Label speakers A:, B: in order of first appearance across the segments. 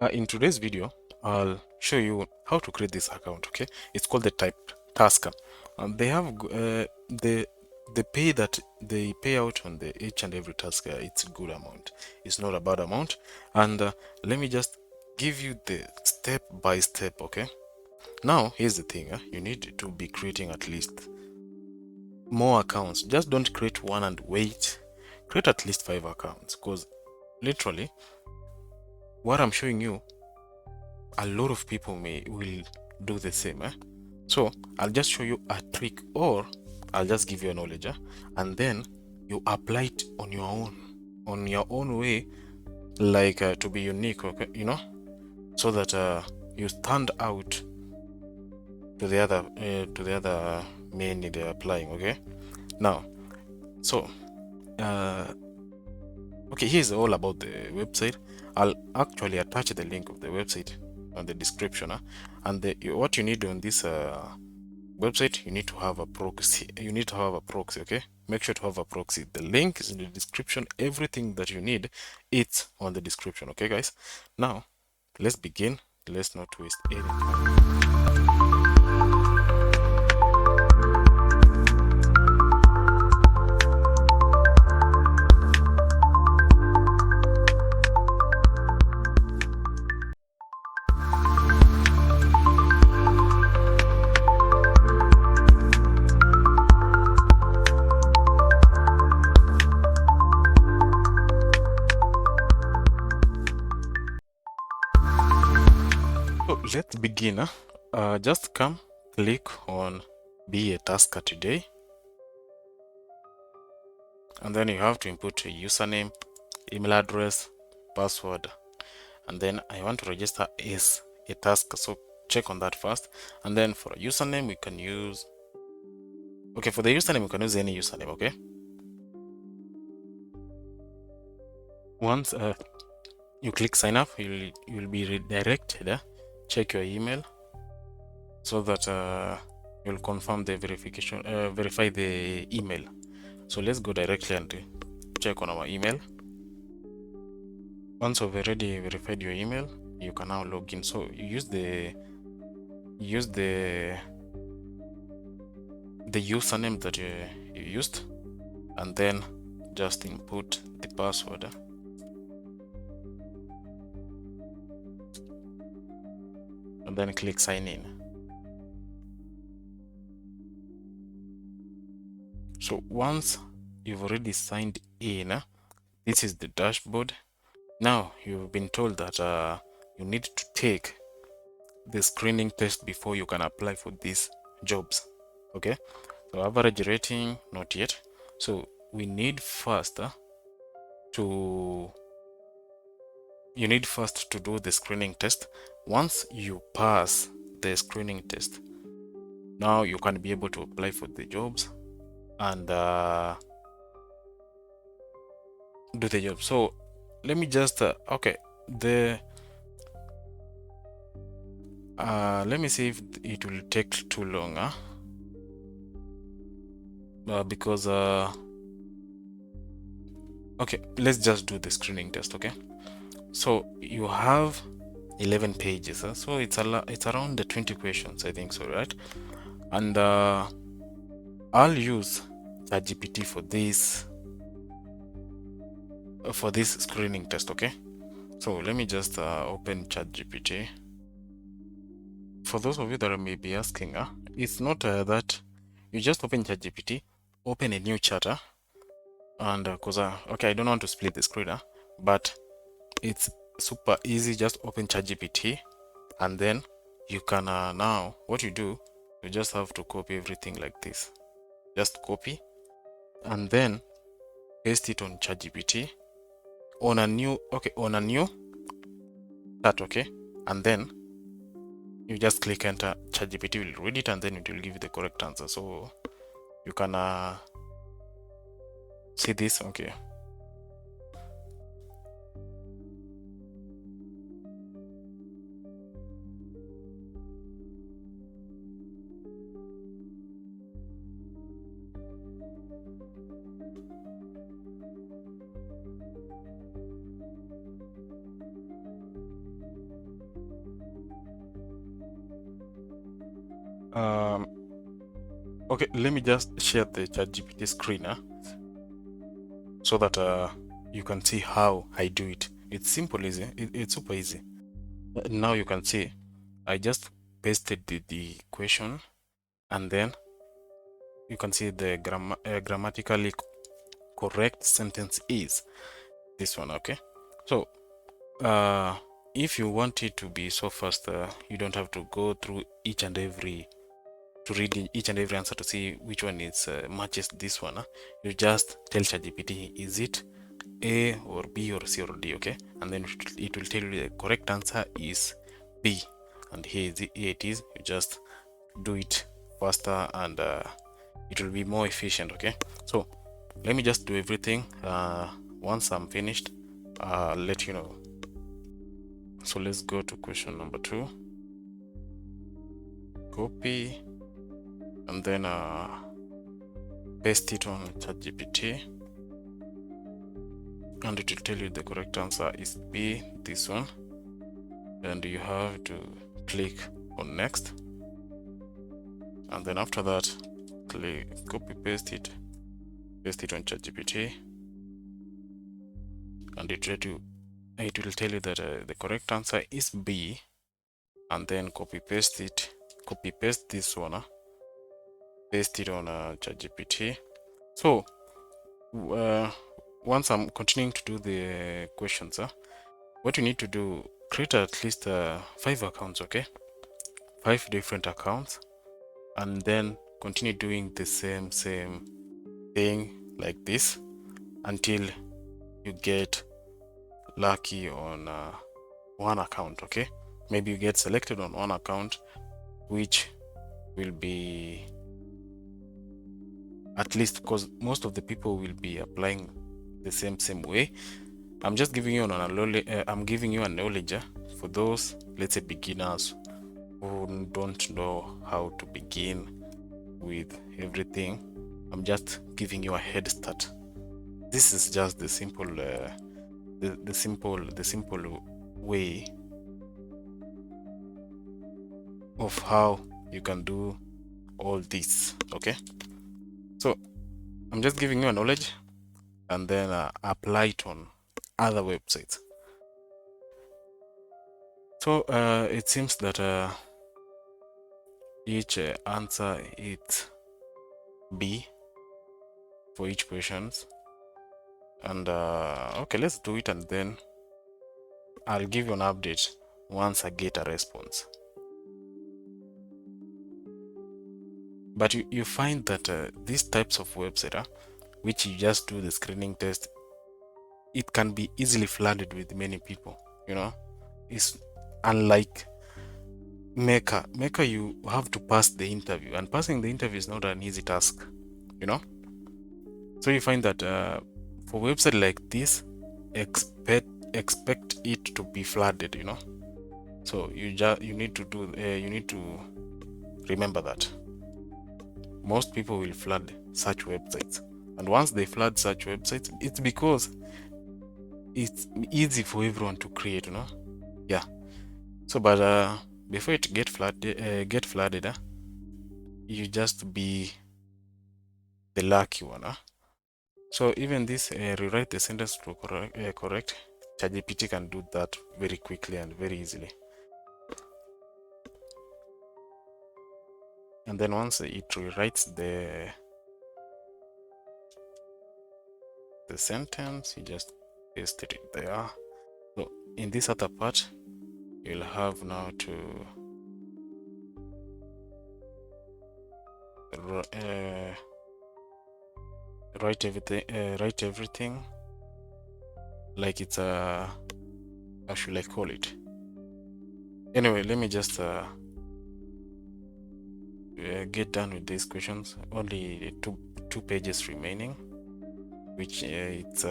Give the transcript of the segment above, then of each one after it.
A: In today's video, I'll show you how to create this account. Okay, it's called the Typetasker. They have the pay that they pay out on the each and every task. It's a good amount. It's not a bad amount. And let me just give you the step by step. Okay. Now here's the thing. You need to be creating at least more accounts. Just don't create one and wait. Create at least 5 accounts, because literally what I'm showing you, a lot of people will do the same. So I'll just show you a trick, or I'll just give you a knowledge, and then you apply it on your own way, like to be unique, okay, so that you stand out to the other mainly they're applying. Okay, now, so okay, here's all about the website. I'll actually attach the link of the website on the description, and what you need on this website, you need to have a proxy. Okay, make sure to have a proxy. The link is in the description. Everything that you need, it's on the description. Okay, guys, now let's begin. Let's not waste any time. So let's begin. Just come, click on be a tasker today, and then you have to input a username, email address, password, and then I want to register as a tasker, so check on that first. And then for a username we can use, okay, for the username we can use any username. Okay, once you click sign up, you'll be redirected. Check your email so that you'll confirm the verification, verify the email. So let's go directly and check on our email. Once you've already verified your email, you can now log in. So you use the username that you used, and then just input the password. And then click sign in. So once you've already signed in, this is the dashboard. Now you've been told that you need to take the screening test before you can apply for these jobs. Okay, so average rating, not yet. So we need first you need first to do the screening test. Once you pass the screening test, now you can be able to apply for the jobs and do the job. So let me just okay, let me see if it will take too long, because okay, let's just do the screening test. Okay, so you have 11 pages, so it's around the 20 questions, I think so, right? And I'll use ChatGPT for this screening test. Okay, so let me just open ChatGPT. For those of you that may be asking, it's not that you just open ChatGPT, open a new chat, and because okay, I don't want to split the screen, but it's super easy. Just open ChatGPT, and then you can now what you do, you just have to copy everything like this. Just copy and then paste it on ChatGPT on a new chat. Okay, and then you just click enter. ChatGPT will read it and then it will give you the correct answer. So you can see this. Okay, Um, okay, let me just share the ChatGPT screen so that you can see how I do it. It's simple, easy. It's super easy. Now you can see I just pasted the question, and then you can see the grammatically correct sentence is this one. Okay, so if you want it to be so fast, you don't have to go through each and every to read each and every answer to see which one is matches this one. You just tell ChatGPT, is it A or B or C or D? Okay, and then it will tell you the correct answer is B, and here it is. You just do it faster, and it will be more efficient. Okay, so let me just do everything. Once I'm finished, I'll let you know. So let's go to question number 2. Copy and then paste it on ChatGPT, and it will tell you the correct answer is B, this one, and you have to click on next, and then after that click copy paste it on ChatGPT, and it will tell you that the correct answer is B, and then copy paste this one, paste it on ChatGPT. So once I'm continuing to do the questions, what you need to do, create at least 5 accounts, okay, 5 different accounts, and then continue doing the same thing like this until you get lucky on one account. Okay, maybe you get selected on one account, which will be at least, because most of the people will be applying the same way. I'm just giving you I'm giving you a knowledge for those, let's say, beginners who don't know how to begin with everything. I'm just giving you a head start. This is just the simple the simple way of how you can do all this. Okay, so I'm just giving you a knowledge, and then apply it on other websites. So it seems that each answer is B for each questions, and okay, let's do it, and then I'll give you an update once I get a response. But you find that these types of website, which you just do the screening test, it can be easily flooded with many people. It's unlike Maker. You have to pass the interview, and passing the interview is not an easy task. So you find that for website like this, expect it to be flooded. So you need to remember that most people will flood such websites, and once they flood such websites, it's because it's easy for everyone to create. Yeah. So but before it get flooded, you just be the lucky one. So even this rewrite the sentence to correct, ChatGPT can do that very quickly and very easily. And then once it rewrites the sentence, you just paste it there. So in this other part, you'll have now to write everything like it's a how should I call it? Anyway, let me just get done with these questions. Only two pages remaining, which it's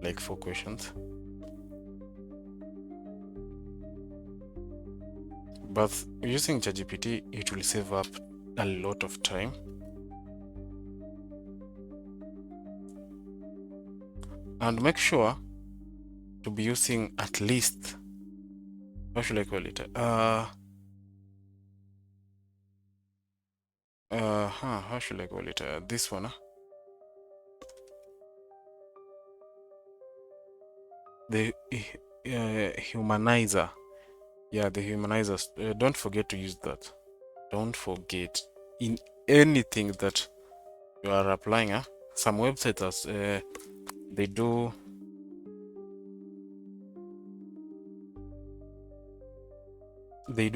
A: like 4 questions. But using ChatGPT, it will save up a lot of time. And make sure to be using at least, how should I call it? how should I call it? This one, the humanizer. Yeah, the humanizers. Don't forget to use that. Don't forget in anything that you are applying. Some websites they do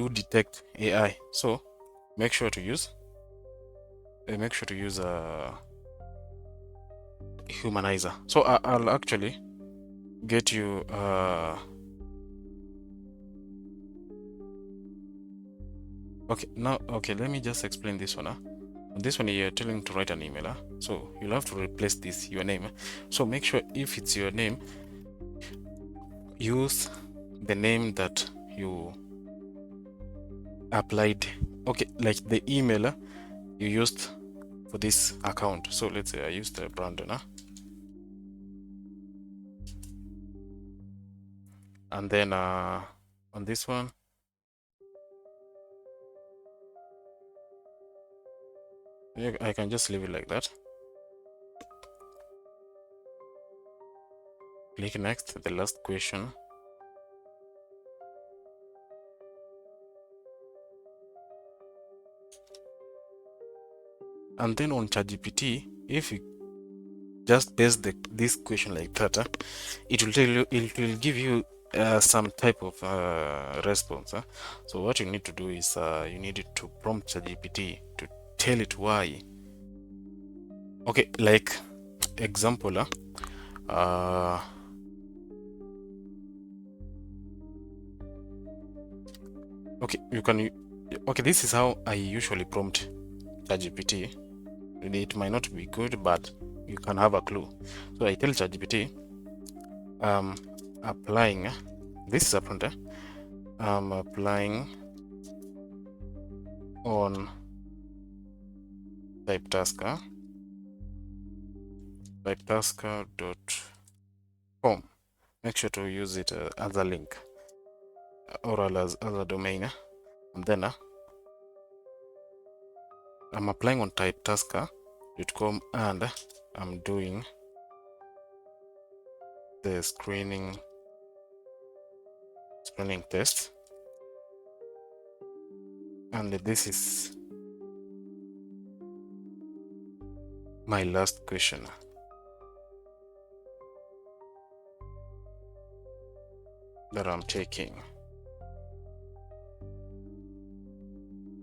A: detect AI, so make sure to use humanizer. So I'll actually get you okay now. Okay, let me just explain this one. On this one, you're telling to write an email, so you'll have to replace this your name. So make sure if it's your name, use the name that you applied, okay, like the email you used for this account. So let's say I used Brandon, and then on this one, I can just leave it like that. Click next, the last question. And then on ChatGPT, if you just paste this question like that, it will tell you, it will give you some type of response. So what you need to do is you need to prompt ChatGPT to tell it why. Okay, like example, okay, you can. Okay, this is how I usually prompt ChatGPT. It might not be good, but you can have a clue. So I tell ChatGPT, applying. This is a prompt. I'm applying on Typetasker. Typetasker.com. Make sure to use it as a link or as a domain. And then I'm applying on Typetasker.com and I'm doing the screening test. And this is my last question. That I'm taking.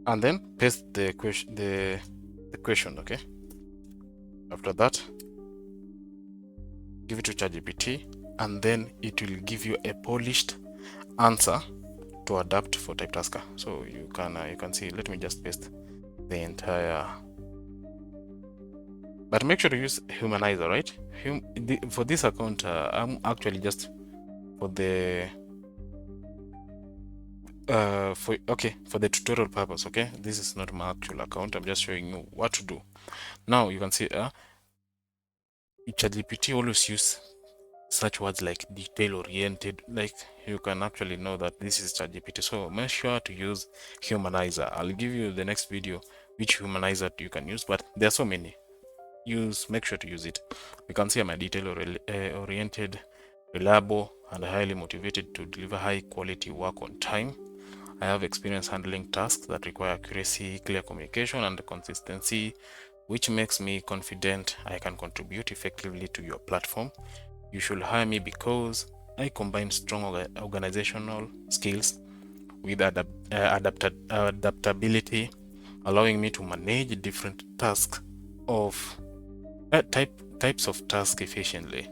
A: And then paste the question, okay? After that, give it to ChatGPT, and then it will give you a polished answer to adapt for Typetasker. So you can see. Let me just paste the entire. But make sure to use humanizer, right? For this account, I'm actually just for the for the tutorial purpose. Okay, this is not my actual account. I'm just showing you what to do. Now you can see ChatGPT always use such words like detail oriented, like you can actually know that this is ChatGPT. So make sure to use humanizer. I'll give you the next video which humanizer you can use, but there are so many. Make sure to use it. You can see I'm a detail oriented, reliable, and highly motivated to deliver high quality work on time. I have experience handling tasks that require accuracy, clear communication, and consistency, which makes me confident I can contribute effectively to your platform. You should hire me because I combine strong organizational skills with adaptability, allowing me to manage different tasks of types of tasks efficiently.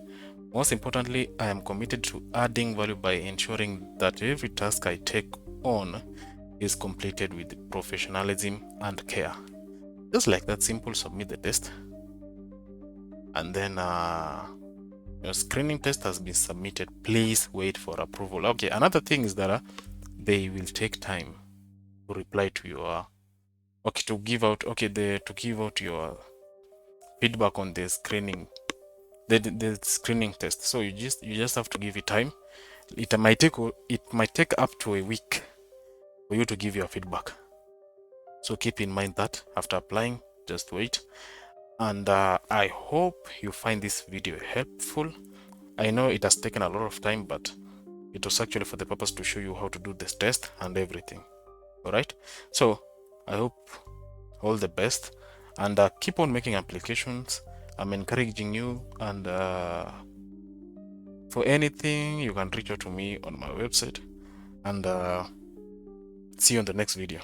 A: Most importantly, I am committed to adding value by ensuring that every task I take on is completed with professionalism and care. Just like that, simple. Submit the test, and then your screening test has been submitted. Please wait for approval. Okay, another thing is that they will take time to reply to your to give out your feedback on the screening screening test. So you just have to give it time. It might take up to a week for you to give your feedback. So keep in mind that after applying, just wait. And I hope you find this video helpful. I know it has taken a lot of time, but it was actually for the purpose to show you how to do this test and everything. All right, so I hope all the best, and keep on making applications. I'm encouraging you, and for anything you can reach out to me on my website, and see you on the next video.